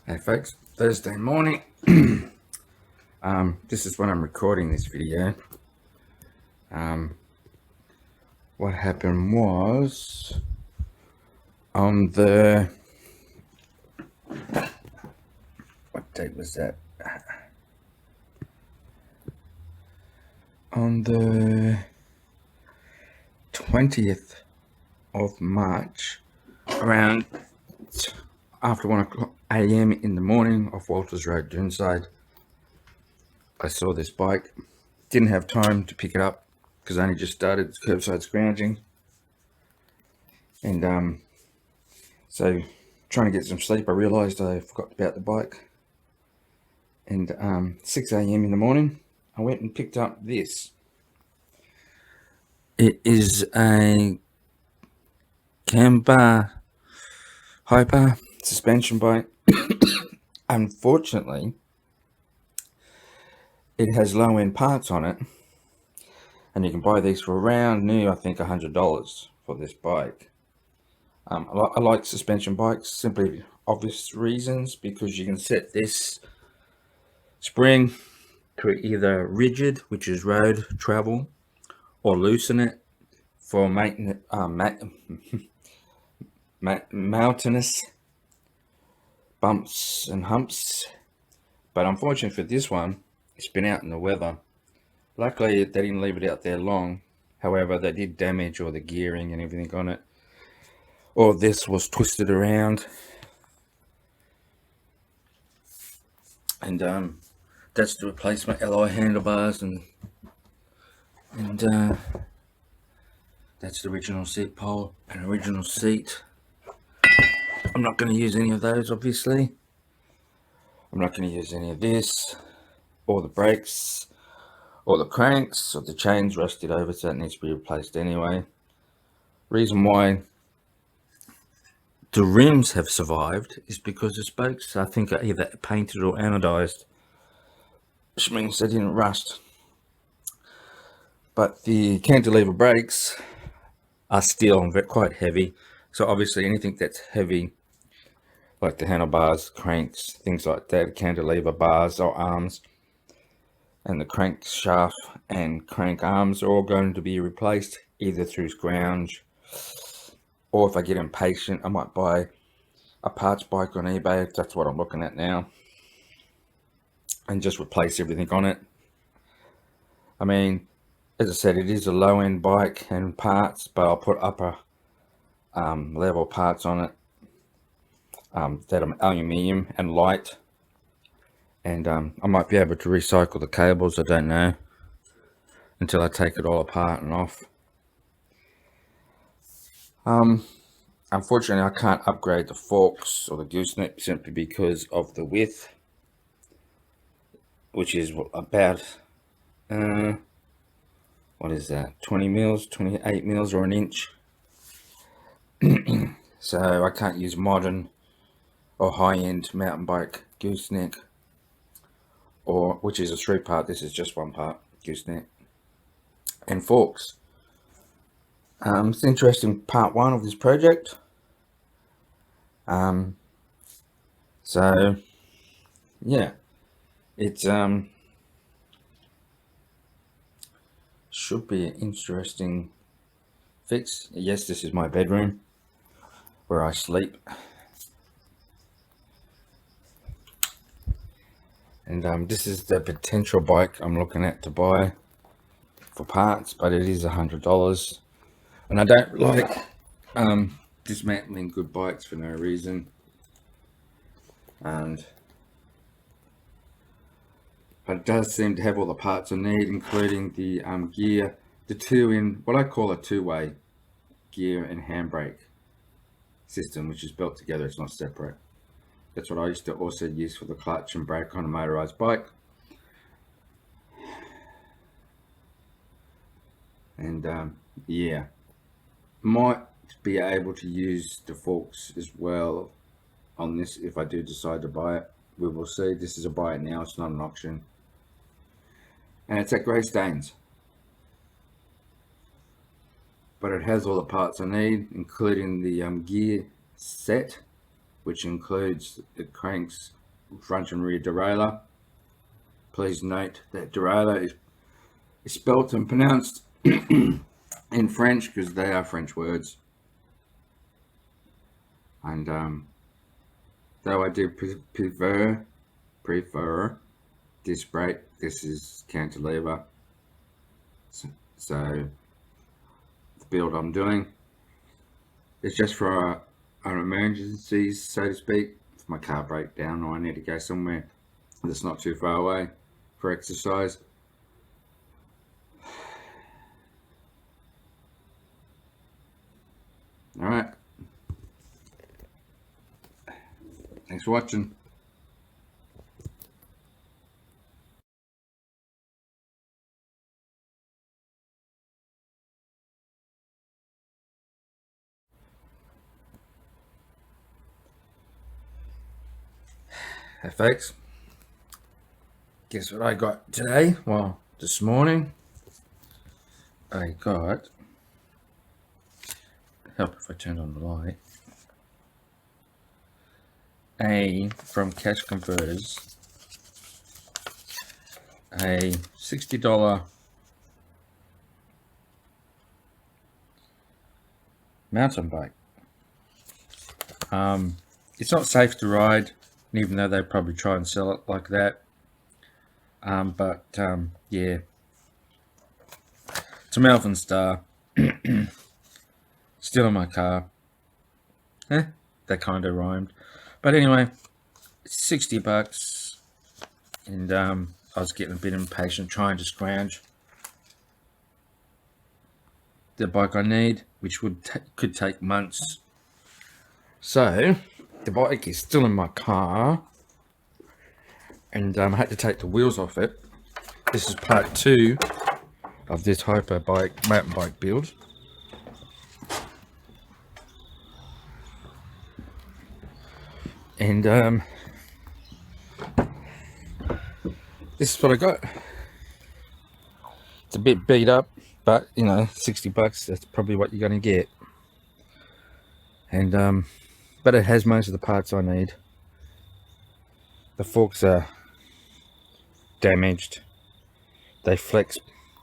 Hey folks, Thursday morning. This is when I'm recording this video. What happened was on the, what date was that? On the 20th of March, around after 1 o'clock a.m. in the morning off Walters Road, Doonside, I saw this bike. Didn't have time to pick it up because I only just started curbside scrounging. And so trying to get some sleep, I realized I forgot about the bike. And 6 a.m. in the morning, I went and picked up this. It is a camber hyper suspension bike. Unfortunately, it has low-end parts on it, and you can buy these for around new, I think, $100 for this bike. I like suspension bikes, simply obvious reasons, because you can set this spring to either rigid, which is road travel, or loosen it for mountainous bumps and humps. But unfortunately for this one, it's been out in the weather. Luckily they didn't leave it out there long. However, they did damage all the gearing and everything on it. All this was twisted around, and that's to replace my alloy handlebars, and that's the original seat pole and original seat. I'm not going to use any of those, obviously. I'm not going to use any of this, or the brakes, or the cranks, or the chains rusted over, so that needs to be replaced anyway. Reason why the rims have survived is because the spokes, I think, are either painted or anodized, which means they didn't rust. But the cantilever brakes are still quite heavy, so obviously anything that's heavy, like the handlebars, cranks, things like that, cantilever bars or arms, and the crank shaft and crank arms are all going to be replaced either through scrounge, or if I get impatient, I might buy a parts bike on eBay. That's what I'm looking at now, and just replace everything on it. I mean, as I said, it is a low-end bike and parts, but I'll put upper level parts on it that are aluminium and light, and I might be able to recycle the cables. I don't know until I take it all apart and off. Unfortunately, I can't upgrade the forks or the gooseneck simply because of the width, which is about what is that, 20 mils, 28 mils, or an inch. So I can't use modern or high-end mountain bike gooseneck, or which is a 3-part. This is just 1 part gooseneck and forks. It's interesting, part 1 of this project. So yeah, it's should be an interesting fix. Yes, this is my bedroom where I sleep, and this is the potential bike I'm looking at to buy for parts, but it is $100, and I don't like dismantling good bikes for no reason. But it does seem to have all the parts I need, including the gear, the what I call a 2-way gear and handbrake system, which is built together. It's not separate. That's what I used to also use for the clutch and brake on a motorized bike. And yeah, might be able to use the forks as well on this if I do decide to buy it. We will see. This is a buy it now, it's not an auction, and it's at Grey Staines, but it has all the parts I need, including the gear set, which includes the cranks, front and rear derailleur. Please note that derailleur is spelt and pronounced in French because they are French words. And though I do prefer disc brake, this is cantilever. So the build I'm doing is just for an emergency, so to speak. If my car breaks down or I need to go somewhere that's not too far away for exercise. All right. Thanks for watching. Hey folks, guess what I got today? Well, this morning I got, help if I turn on the light, from Cash Converters, a $60 mountain bike. It's not safe to ride, even though they probably try and sell it like that. Yeah, it's a Malvern Star. Still in my car. That kind of rhymed. But anyway, it's $60, and I was getting a bit impatient trying to scrounge the bike I need, which could take months. So the bike is still in my car, and I had to take the wheels off it. This is part 2 of this hyper bike mountain bike build. And this is what I got. It's a bit beat up, but you know, $60, that's probably what you're going to get. And but it has most of the parts I need. The forks are damaged. They flex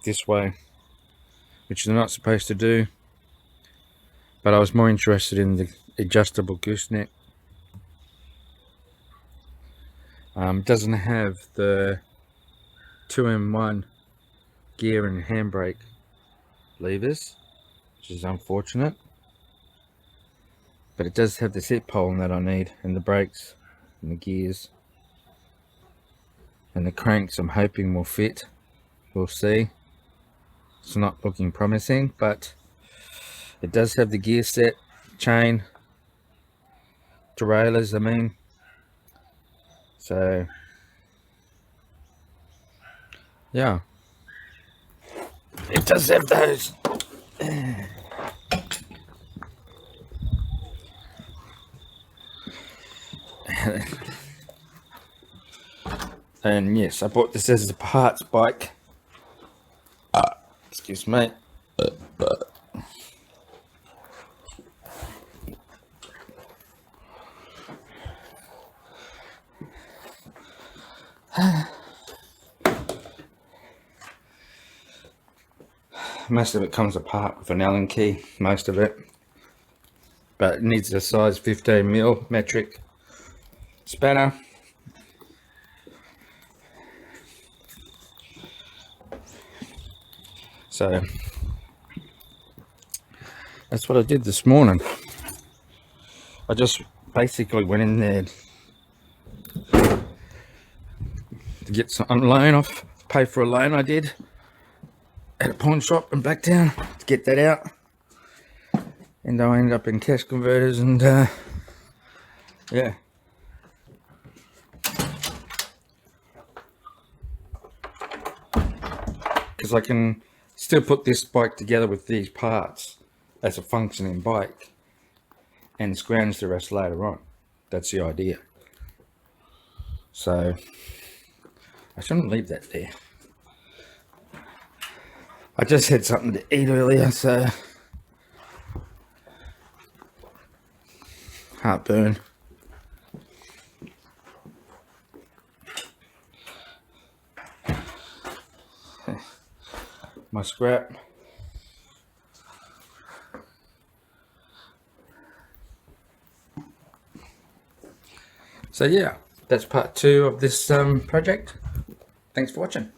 this way, which they're not supposed to do. But I was more interested in the adjustable gooseneck. Doesn't have the 2-in-1 gear and handbrake levers, which is unfortunate. But it does have the seat pole that I need, and the brakes, and the gears, and the cranks I'm hoping will fit. We'll see. It's not looking promising, but it does have the gear set, chain, derailleurs, I mean. So yeah, it does have those. And yes, I bought this as a parts bike. Excuse me. Most of it comes apart with an Allen key, most of it. But it needs a size 15mm metric spanner. So that's what I did this morning. I just basically went in there to get some loan off, pay for a loan I did at a pawn shop and back down to get that out. And I ended up in Cash Converters, and yeah. Because I can still put this bike together with these parts as a functioning bike and scrounge the rest later on. That's the idea. So I shouldn't leave that there. I just had something to eat earlier, so heartburn. my scrap. So yeah, that's part 2 of this project. Thanks for watching.